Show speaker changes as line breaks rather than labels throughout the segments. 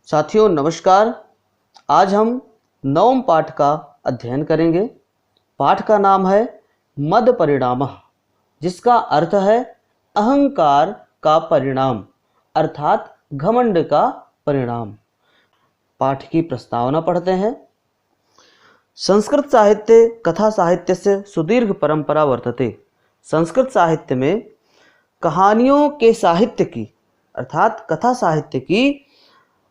साथियों नमस्कार। आज हम नवम पाठ का अध्ययन करेंगे। पाठ का नाम है मद परिणामः, जिसका अर्थ है अहंकार का परिणाम अर्थात घमंड का परिणाम। पाठ की प्रस्तावना पढ़ते हैं। संस्कृत साहित्य कथा साहित्य से सुदीर्घ परंपरा वर्तते। संस्कृत साहित्य में कहानियों के साहित्य की अर्थात कथा साहित्य की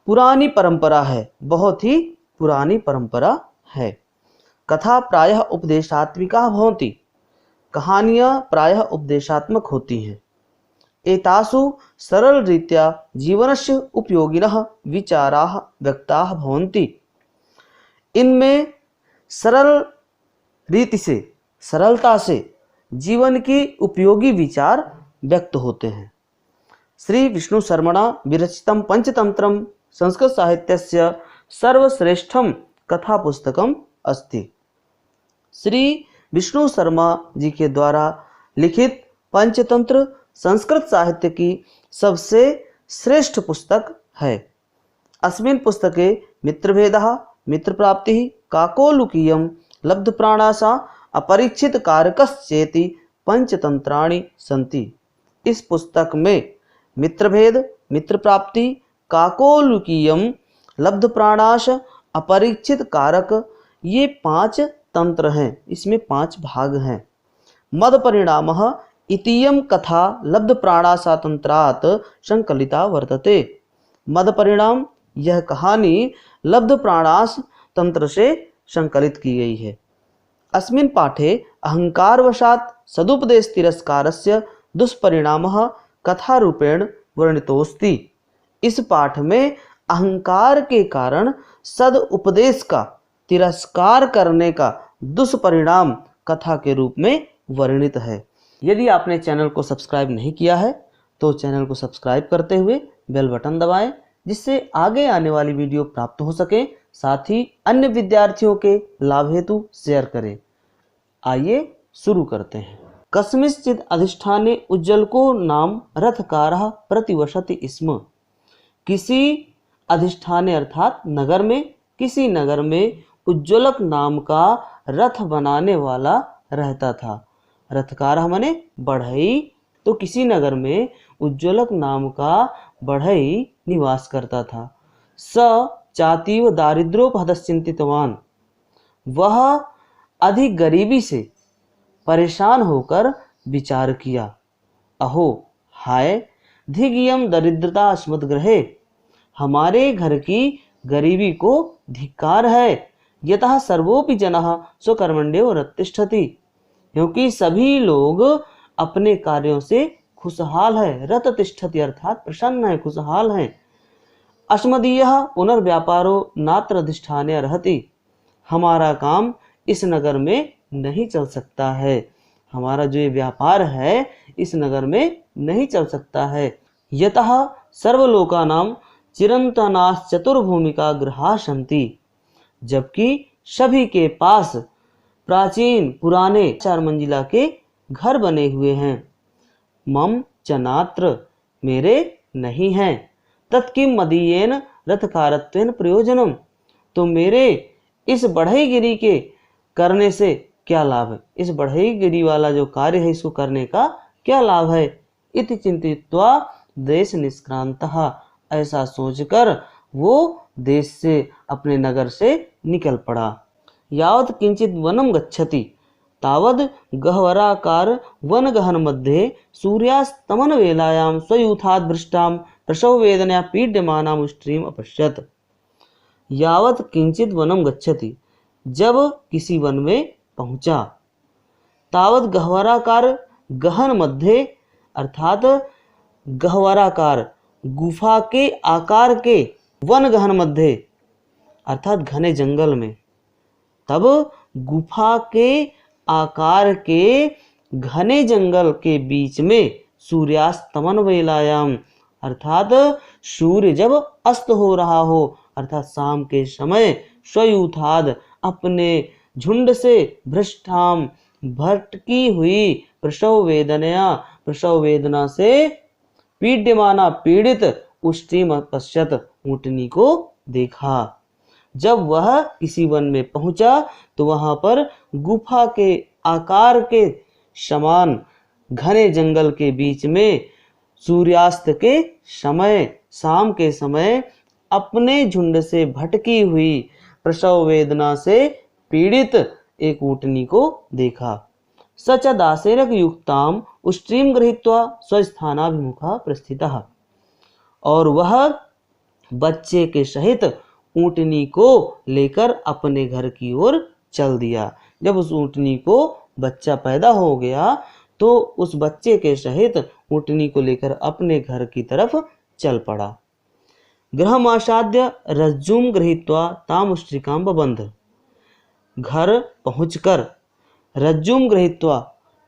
पुरानी परंपरा है, बहुत ही पुरानी परंपरा है। कथा प्रायः उपदेशात्मिका भवन्ति, कहानियाँ प्रायः उपदेशात्मक होती हैं। एतासु सरल रीत्या जीवनस्य उपयोगिनः विचाराः व्यक्ताः भवन्ति। इनमें सरल रीति से, सरलता से जीवन की उपयोगी विचार व्यक्त होते हैं। श्री विष्णु शर्मणा विरचितं पंचतंत्रम संस्कृत साहित्यस्य सर्वश्रेष्ठम कथा पुस्तकम अस्ति। श्री विष्णु शर्मा जी के द्वारा लिखित पंचतंत्र संस्कृत साहित्य की सबसे श्रेष्ठ पुस्तक है। अस्मिन् पुस्तके मित्रभेदः, मित्रप्राप्तिः, काकोलुकीयं, लब्धप्राणासा, अपरीक्षित कारकश्चेति पंचतंत्राणि सन्ति। इस पुस्तक में मित्रभेद, मित्रप्राप्ति, काकोलुकीयम, लब्धप्राणाश, अपरीक्षित कारक, ये 5 तंत्र हैं। इसमें 5 भाग हैं। मद परिणामः इतीयं कथा लब्धप्राणासा तंत्रात् संकलिता वर्तते। मद परिणाम, यह कहानी लब्धप्राणास तंत्र से संकलित की गई है। अस्मिन् पाठे अहंकारवशात् सदुपदेश तिरस्कारस्य दुष्परिणामः कथारूपेण वर्णितोऽस्ति। इस पाठ में अहंकार के कारण सद उपदेश का तिरस्कार करने का दुष्परिणाम कथा के रूप में वर्णित है। यदि आपने चैनल को सब्सक्राइब नहीं किया है तो चैनल को सब्सक्राइब करते हुए बेल बटन दबाएं, जिससे आगे आने वाली वीडियो प्राप्त हो सके। साथ ही अन्य विद्यार्थियों के लाभ हेतु शेयर करें। आइए शुरू करते हैं। कस्मिंश्चित् अधिष्ठाने उज्ज्वलको नाम रथकारः प्रतिवसति स्म। किसी अधिष्ठाने अर्थात नगर में, किसी नगर में उज्ज्वलक नाम का रथ बनाने वाला रहता था। रथकारः माने बढ़ई, तो किसी नगर में उज्ज्वलक नाम का बढ़ई निवास करता था। स चातीव दारिद्र्योपहतश्चिंतितवान, वह अधिक गरीबी से परेशान होकर विचार किया। अहो हाय धिगियम दरिद्रता अस्मद्गृहे, हमारे घर की गरीबी को धिक्कार है। यतः सर्वोपि जनः स्वकर्मण्येव रतिष्ठति, क्योंकि सभी लोग अपने कार्यों से खुशहाल है। रततिष्ठति अर्थात प्रसन्न है, खुशहाल है। अस्मदीयः पुनर्व्यापारो नात्र अधिष्ठाने अर्हति, हमारा काम इस नगर में नहीं चल सकता है। हमारा जो ये व्यापार है इस नगर में नहीं चल सकता है। यतः सर्वलोकानां चिरंतनाश्च चतुर्भूमिका गृहा सन्ति, जबकि सभी के पास प्राचीन पुराने 4 मंजिला के घर बने हुए हैं। मम च नात्र, मेरे नहीं हैं। तत्किं मदीयेन रथकारत्वेन प्रयोजनम, तो मेरे इस बढ़ईगिरी के करने से क्या लाभ है। इस बढ़ईगिरी वाला जो कार्य है इसको करने का क्या लाभ है। इति चिंतित्वा देश निष्क्रांतः, ऐसा सोचकर वो देश से, अपने नगर से निकल पड़ा। यावत् किंचित वनम गच्छति तावद गह्वराकार वन गहन मध्ये सूर्यास्तमन वेलायां स्वयूथात् भ्रष्टां प्रसव वेदनया पीड्यमानां उष्ट्रीम अपश्यत। यावत् किंचित वनम गच्छति, जब किसी वन में पहुंचा। तावत गह्वराकार, गहन मध्य अर्थात गह्वराकार गुफा के आकार के, वन गहन मध्य अर्थात घने जंगल में। तब गुफा के आकार के घने जंगल के बीच में सूर्यास्तमन वेलायाम अर्थात सूर्य जब अस्त हो रहा हो, अर्थात शाम के समय, स्वयूथाद अपने झुंड से, भ्रष्टाम भटकी हुई, प्रसव वेदनया प्रसव वेदना से, पीड्यमाना पीड़ित, उष्टीम पश्यत ऊँटनी को देखा। जब वह किसी वन में पहुंचा तो वहां पर गुफा के आकार के समान घने जंगल के बीच में सूर्यास्त के समय, शाम के समय अपने झुंड से भटकी हुई, प्रसव वेदना से पीड़ित एक ऊँटनी को देखा। स च दासेन युक्ताम उष्ट्रीम गृहीत्वा स्वस्थानाभिमुखः प्रस्थितः। और वह बच्चे के सहित ऊँटनी को लेकर अपने घर की ओर चल दिया। जब उस ऊँटनी को बच्चा पैदा हो गया तो उस बच्चे के सहित ऊँटनी को लेकर अपने घर की तरफ चल पड़ा। गृहमासाद्य रज्जुम गृहीत्वा तामुष्ट्रिकाम बबंध। घर पहुंचकर रज्जुम गृहीत्वा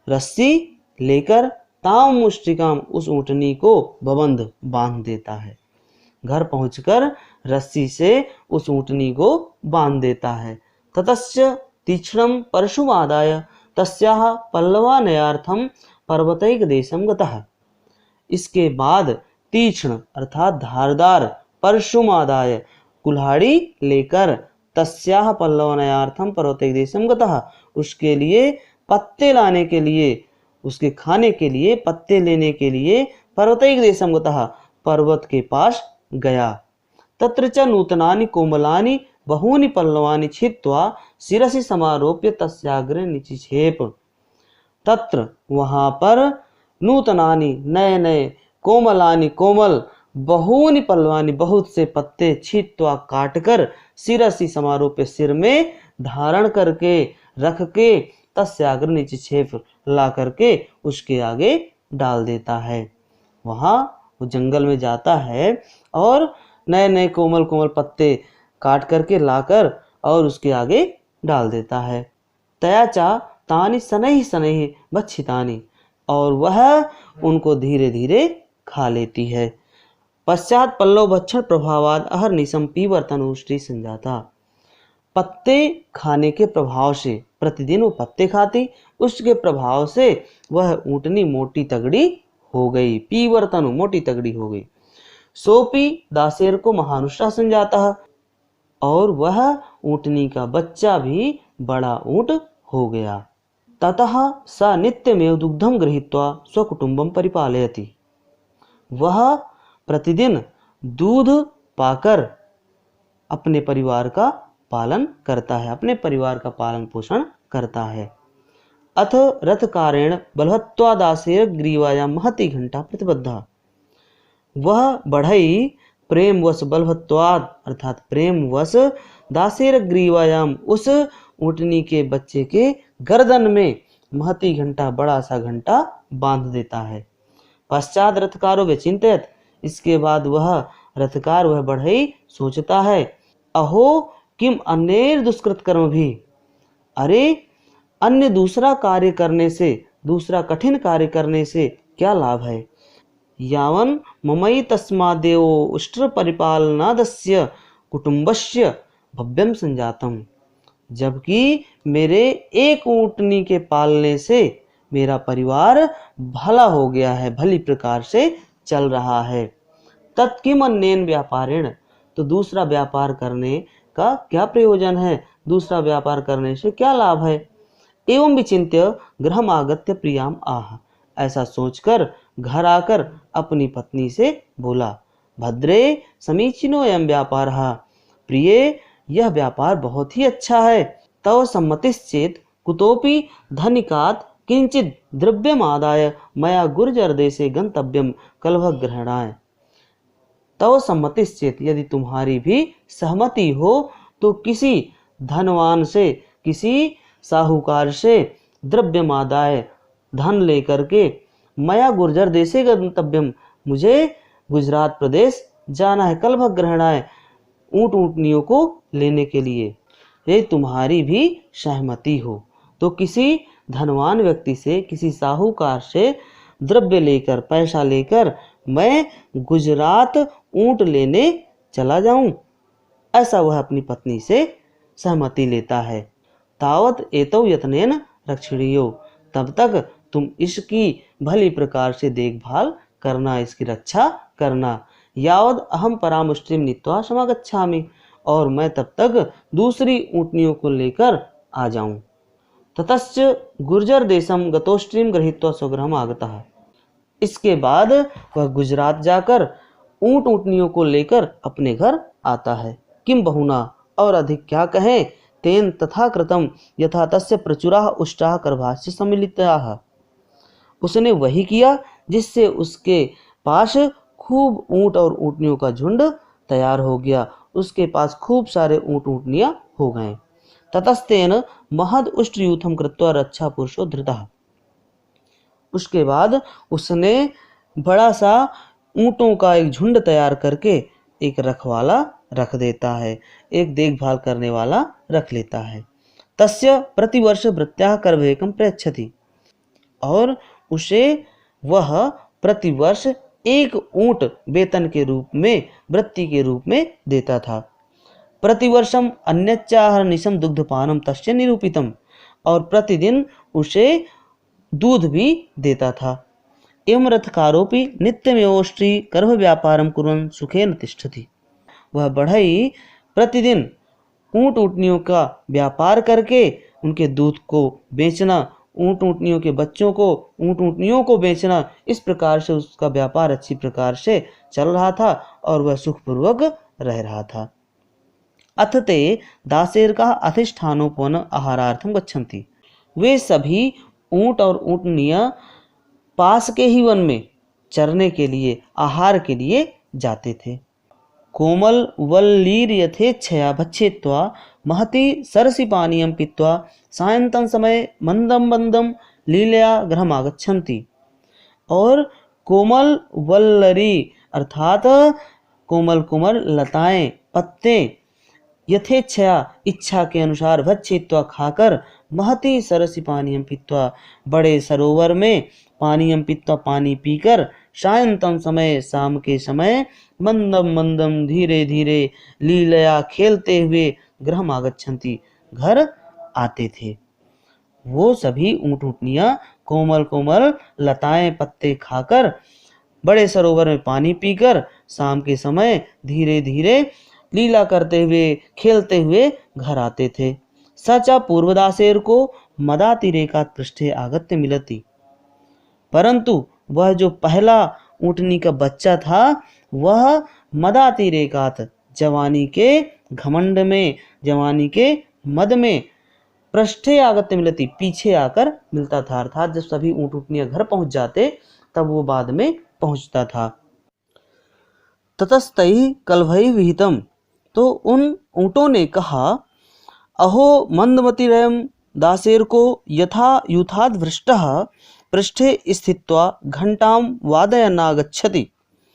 रस्सी लेकर तामुष्ट्रिकाम उस ऊँटनी को बबंध बांध देता है। घर पहुंचकर रस्सी से उस ऊँटनी को बांध देता है। ततस्य तीक्ष्णं परशुमादाय तस्याः पल्लवानयार्थं पर्वतैक देशं गतः। इसके बाद तीक्ष्ण अर्थात धारदार परशुमादाय कुल्हाड़ी लेकर तस्याः पल्लवानयार्थं पर्वतैक देशं गतः। उसके लिए पत्ते लाने के लिए, उसके खाने के लिए पत्ते लेने के लिए पर्वतैक देशं गतः पर्वत के पास गया। तत्र च नूतनानि कोमलानि बहूनि पल्लवानि छित्त्वा शिरसि समारोप्य तस्याग्रे निचिक्षेप। तत्र वहां पर नूतनानि नए नए, कोमलानि कोमल, बहूनि पल्लवानि बहुत से पत्ते, छित्त्वा काटकर, शिरसि समारोप्य सिर में धारण करके रख के, तस्याग्रे निचिक्षेप ला करके उसके आगे डाल देता है। वहां वो जंगल में जाता है और नए नए कोमल कोमल पत्ते काट करके लाकर और उसके आगे डाल देता है। तयाचा तानि शनैः शनैः भक्षितानि। और वह उनको धीरे धीरे खा लेती है। पश्चात पल्लव भक्षण प्रभावाद अहर्निशम पीवर्तनोष्टि संजाता। पत्ते खाने के प्रभाव से, प्रतिदिन वो पत्ते खाती, उसके प्रभाव से वह ऊँटनी मोटी तगड़ी हो गई। पीवर्तन मोटी तगड़ी हो गई। सोपी दासेर को महानुष्ठा संजाता। और वह ऊँटनी का बच्चा भी बड़ा ऊँट हो गया। ततः स नित्यमेव दुग्धम गृहीत्वा स्वकुटुंबम परिपालयति। वह प्रतिदिन दूध पाकर अपने परिवार का पालन करता है, अपने परिवार का पालन पोषण करता है। अथ रथकारेण बलवत्वादासेर ग्रीवायां महती घंटा प्रतिबद्धा। वह बढ़ई प्रेमवश बलवत्वाद अर्थात प्रेमवश दासेर ग्रीवायाम उस ऊँटनी के बच्चे के गर्दन में महती घंटा, बड़ा सा घंटा बांध देता है। पश्चात रथकारो वे चिंतित। इसके बाद वह रथकार, वह बढ़ई सोचता है, अहो किम अन्य दुष्कृत कर्म भी। अरे अन्य दूसरा कार्य करने से, दूसरा कठिन कार्य करने से क्या लाभ है। यावन ममई तस्मादेव उष्ट्र परिपालनादस्य कुटुंबस्य भव्यम संजातम। जबकि मेरे एक ऊँटनी के पालने से मेरा परिवार भला हो गया है, भली प्रकार से चल रहा है। तत्किम अन्येन व्यापारेण। तो दूसरा व्यापार करने का क्या प्रयोजन है, दूसरा व्यापार करने से क्या लाभ है। एवं विचिंत्य गृहम आगत्य प्रियाम आह। ऐसा सोचकर घर आकर अपनी पत्नी से बोला, भद्रे समीचीनो एवं व्यापार। प्रिय, यह व्यापार बहुत ही अच्छा है। तव सम्मतिश्चेत कुतोपि धनिकात् किंचित द्रव्यमादाय मया गुर्जर देशे गंतव्यम कलभग्रहणाय। तव सम्मतिश्चेत, यदि तुम्हारी भी सहमति हो तो किसी धनवान से, किसी साहूकार से द्रव्यमादाय धन लेकर के, मया गुर्जर देशे गंतव्यम, मुझे गुजरात प्रदेश जाना है, कलभग्रहणाय ऊँट ऊँटनियों को लेने के लिए। यदि तुम्हारी भी सहमति हो तो किसी धनवान व्यक्ति से, किसी साहूकार से द्रव्य लेकर, पैसा लेकर मैं गुजरात ऊँट लेने चला जाऊं। ऐसा वह अपनी पत्नी से सहमति लेता है। तावत एतौ यत्नेन रक्षणीयो। तब तक तुम इसकी भली प्रकार से देखभाल करना, इसकी रक्षा करना। यावद अहम परामुष्टिम नीत्वा समागच्छामि, और मैं तब तक दूसरी ऊँटनियों को लेकर आ जाऊं। ततश्च गुर्जर देशम गतोष्ट्रीम गृहीत्वा स्वगृहम् आगतः। इसके बाद वह गुजरात जाकर ऊँट ऊँटनियों को लेकर अपने घर आता है। किम बहुना, और अधिक क्या कहें, तेन तथा कृतम यथा तस्य प्रचुराः उष्टाः करभास्य सम्मिलिताः। उसने वही किया जिससे उसके पास खूब ऊँट और ऊँटनियों का झुंड तैयार हो गया, उसके पास खूब सारे ऊँट ऊँटनियां हो गए। ततस्तेन महद उष्ट्रयूथम कृत्वा रक्षा पुरुषो धृतः। उसके बाद उसने बड़ा सा ऊँटों का एक झुंड तैयार करके एक रखवाला रख देता है, एक देखभाल करने वाला रख लेता है। तस्य प्रतिवर्ष भृत्याः करभेकं प्रयच्छति, और उसे वह प्रतिवर्ष एक ऊँट वेतन के रूप में, वृत्ति के रूप में देता था। प्रतिवर्षम अन्यच्चाहरनिशम दुग्धपानम तस्य निरूपितम, और प्रतिदिन उसे दूध भी देता था। एवं रथकारोपि नित्यमेवोष्ट्री गर्भ व्यापारम कुर्वन् सुखेन तिष्ठति। वह बढ़ई प्रतिदिन ऊँट ऊँटनियों का व्यापार करके उनके दूध को बेचना, ऊँट ऊँटनियों के बच्चों को, ऊँट ऊँटनियों को बेचना, इस प्रकार से उसका व्यापार अच्छी प्रकार से चल रहा था और वह सुखपूर्वक रह रहा था। अथ ते दासेरकाः अधिष्ठानोपवन आहारार्थम गच्छन्ति। वे सभी ऊँट और ऊँटनियाँ पास के ही वन में चरने के लिए, आहार के लिए जाते थे। कोमल वल्लीर यथेच्छया भक्षित्वा महति सरसि पानीयं पीत्वा सायंतं समय मंदम मंदम लीलया गृहम् आगच्छन्ति। और कोमल वल्लरी अर्थात कोमल कोमल लताएं, पत्ते यथेच्छया इच्छा के अनुसार भक्षित्वा खाकर महति सरसि पानीयं पीत्वा बड़े सरोवर में पानीयं पीत्वा पानी पीकर सायंतम समय शाम के समय मंदम मंदम धीरे धीरे लीलया खेलते हुए गृहम् आगच्छन्ति घर आते थे। वो सभी ऊँट ऊँटनियाँ कोमल कोमल लताएं पत्ते खाकर बड़े सरोवर में पानी पीकर शाम के समय धीरे धीरे लीला करते हुए खेलते हुए घर आते थे। सचा पूर्वदासेर को मदातिरेकात् पृष्ठे आगत्य मिलति, परंतु वह जो पहला ऊँटनी का बच्चा था वह मदातिरेकात् जवानी के घमंड में, जवानी के मद में पृष्ठे आगत्य मिलती पीछे आकर मिलता था। अर्थात जब सभी ऊँट ऊँटनियाँ घर पहुंच जाते तब वो बाद में पहुंचता था। ततस्तैः कलभैः विहितम, तो उन ऊँटों ने कहा, अहो मंदमतिरयं दासेर को यथा यूथाद् वृष्टः पृष्ठे स्थित्वा घंटां वादयन्नागच्छति।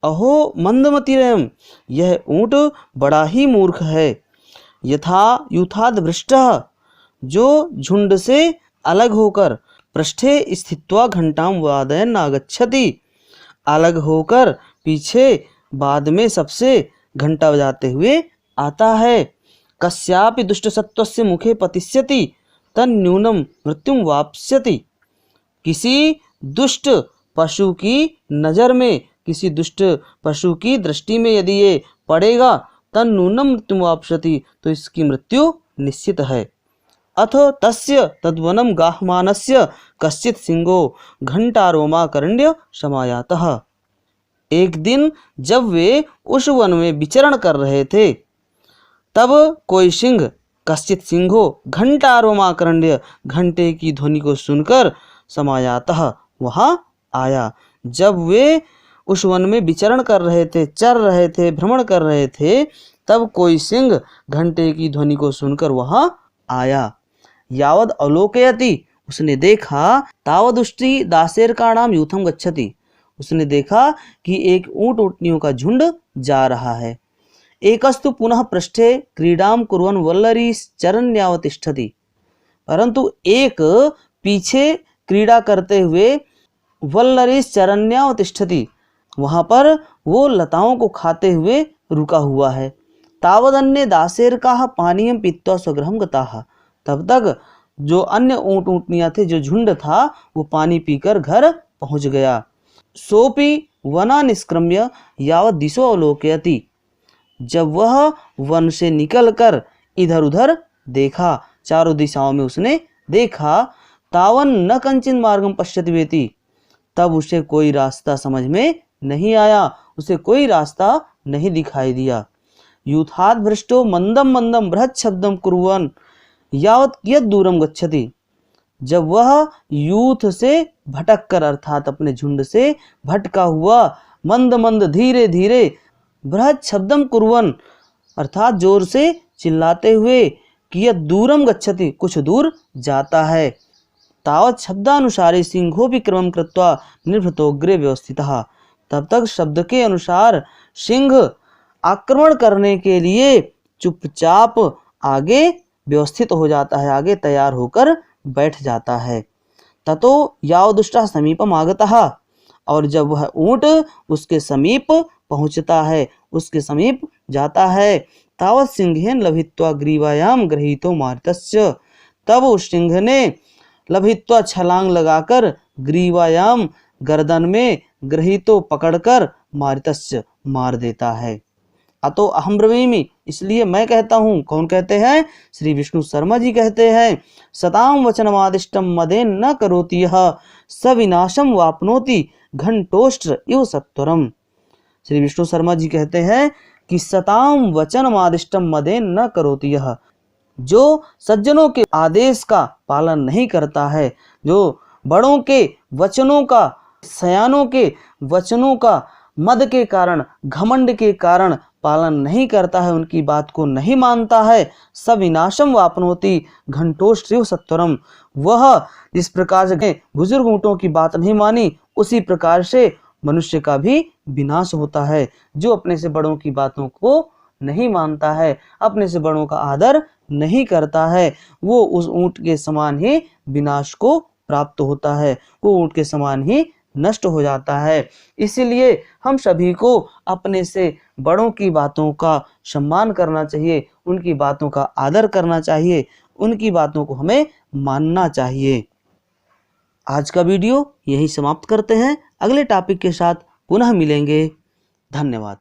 अहो मंदमतिरयं, यह ऊँट बड़ा ही मूर्ख है। यथा यूथाद् वृष्टः, जो झुंड से अलग होकर, पृष्ठे स्थित्वा घंटां वादयन्नागच्छति, अलग होकर पीछे बाद में सबसे घंटा बजाते हुए आता है। कस्यापि दुष्टसत्वस्य मुखे पतिष्यति तन्न्यूनं मृत्युं वाप्स्यति। किसी दुष्ट पशु की नज़र में, किसी दुष्ट पशु की दृष्टि में यदि ये पड़ेगा तन्नूनं मृत्युं वाप्स्यति, तो इसकी मृत्यु निश्चित है। अथ तस्य तद्वनं गाहमानस्य कश्चित् सिंहो घंटारोमाकर्ण्य समायातः। एक दिन जब वे उस वन में विचरण कर रहे थे तब कोई सिंह, कश्चित् सिंहो घंटारोमाकर्ण्य, घंटे की ध्वनि को सुनकर समायातः, वहाँ आया। जब वे उस वन में विचरण कर रहे थे, चर रहे थे, भ्रमण कर रहे थे, तब कोई सिंह घंटे की ध्वनि को सुनकर वहाँ आया। यावद अवलोकयति, उसने देखा, तावदुष्टि दासेर का नाम यूथम गच्छति, उसने देखा कि एक ऊँट ऊँटनियों का झुंड जा रहा है। एकस्तु पुनः पृष्ठे क्रीडाम कुर्वन् वल्लरीश्चरण्यावतिष्ठति, परंतु एक पीछे क्रीड़ा करते हुए वल्लरीश्चरण्यावतिष्ठति, वहाँ पर वो लताओं को खाते हुए रुका हुआ है। तावदन्ये दासेरकाः पानीयं पीत्वा स्वगृहं गताः, तब तक जो अन्य ऊँट ऊँटनियाँ थे, जो झुंड था, वो पानी पीकर घर पहुँच गया। सोपि वना निष्क्रम्य यावत दिशो अवलोकयति। जब वह वन से निकलकर इधर उधर देखा, चारों दिशाओं में उसने देखा, तावन न कंचिन मार्गम पश्यति वेति, तब उसे कोई रास्ता समझ में नहीं आया, उसे कोई रास्ता नहीं दिखाई दिया। यूथाद भ्रष्टो मंदम मंदम बृहत् शब्दम कुर्वन् यावत कियत दूरम गच्छति। जब वह यूथ से भटक कर अर्थात अपने झुंड से भटका हुआ मंद मंद धीरे धीरे बृहत् शब्दम कुर्वन् अर्थात जोर से चिल्लाते हुए कियत दूरम गच्छति कुछ दूर जाता है। तावत शब्दानुसारे सिंहो भी क्रमं कृत्वा निर्भृतोग्रे व्यवस्थितः, तब तक शब्द के अनुसार सिंह आक्रमण करने के लिए चुपचाप आगे व्यवस्थित हो जाता है, आगे तैयार होकर बैठ जाता है। ततो यावदुष्टः समीपम आगतः, और जब वह ऊंट उसके समीप पहुंचता है, उसके समीप जाता है, तावत सिंहेन लभित्वा ग्रीवायाम गृहीतो मारितस्य, तब उस सिंह ने लभित्वा छलांग लगाकर ग्रीवायाम गर्दन में गृहीतो पकड़कर मारितस्य मार देता है। अतो अहम ब्रवीमि, इसलिए मैं कहता हूँ। कौन कहते हैं? श्री विष्णु शर्मा जी कहते हैं। सताम वचनमादिष्टम मदेन न करोति यः सविनाशम वाप्नोति घंटोष्ट्र इव सत्वरम। श्री विष्णु शर्मा जी कहते हैं कि सताम वचनमादिष्टम मदेन न करोति यः, जो सज्जनों के आदेश का पालन नहीं करता है, जो बड़ों के वचनों का, सयानों के वचनों का मद के कारण, घमंड के कारण पालन नहीं करता है, उनकी बात को नहीं मानता है, सविनाशम वापनोति घंटोष्ट्रिव सत्वरम, वह जिस प्रकार से बुजुर्ग ऊँटों की बात नहीं मानी, उसी प्रकार से मनुष्य का भी विनाश होता है। जो अपने से बड़ों की बातों को नहीं मानता है, अपने से बड़ों का आदर नहीं करता है, वो उस ऊंट के समान ही विनाश को प्राप्त होता है, वो ऊंट के समान ही नष्ट हो जाता है। इसीलिए हम सभी को अपने से बड़ों की बातों का सम्मान करना चाहिए, उनकी बातों का आदर करना चाहिए, उनकी बातों को हमें मानना चाहिए। आज का वीडियो यही समाप्त करते हैं। अगले टॉपिक के साथ पुनः मिलेंगे। धन्यवाद।